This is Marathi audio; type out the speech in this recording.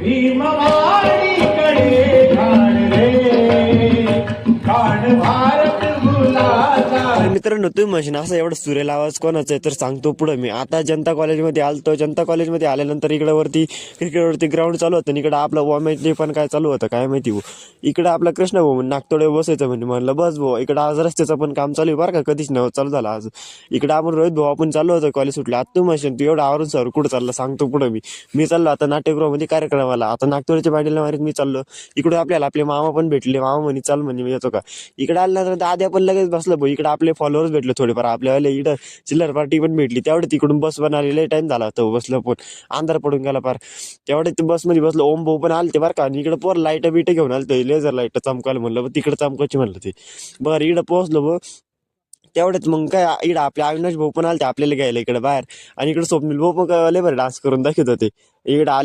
भीमवाडीकडे घाण रे घाण भारत मुलाचा. तर मित्रांनो तुम्ही म्हणशील असं एवढं सुरेल आवाज कोणाचा आहे, तर सांगतो पुढे मी. आता जनता कॉलेजमध्ये आलतो. जनता कॉलेजमध्ये आल्यानंतर इकडे वरती क्रिकेटवरती ग्राउंड चालू होतं आणि इकडं आपलं वॉमॅचले पण काय चालू होतं काय माहिती भाऊ. इकडं आपला कृष्ण भाऊ नागतोडे बसायचं म्हणजे म्हणलं बस भाऊ इकडं आज रस्त्याचं पण काम चालू आहे बरं का, कधीच नव्हतं चालू झालं आज. इकडं आपण रोहित भाऊ आपण चालू होतं कॉलेज सुटलं. आता तू म्हणशील तू एवढं आवरून सर कुठं चाललं सांगतो पुढे मी चाललो आता नाट्यगृहामध्ये कार्यक्रमाला. आता नागतोडच्या पाडीला मारीत मी चाललो. इकडे आपल्याला आपले मामा पण भेटले. मामा म्हणे चाल म्हणजे मी येतो का. इकडे आल्यानंतर आधी पण लगेच बसलं भाऊ. इकडे आपले फॉलोअर्स भेटले थोडेफार आपल्याला. इकडं चिल्लर पार्टी पण भेटली. तेवढे तिकडून बस पण आलेला टाइम झाला होता बसलं पण अंधार पडून गेला फार. तेवढे ते बसमध्ये बसलो. ओम भाऊ पण आलते बरं का. आणि इकडे पोर लाईट बिट घेऊन आलते लेझर लाईट चमकायला म्हणलं तिकडे चमकायची म्हणलं ते बरं. इकडे पोहोचलो भाऊ तेवढ्यात मग काय इकडे आपले अविनाश भाऊ पण आलते आपल्याला घ्यायला इकडे बाहेर. आणि इकडे स्वप्नील भाऊ पण लय बरं डान्स करून दाखवत होते. इकडे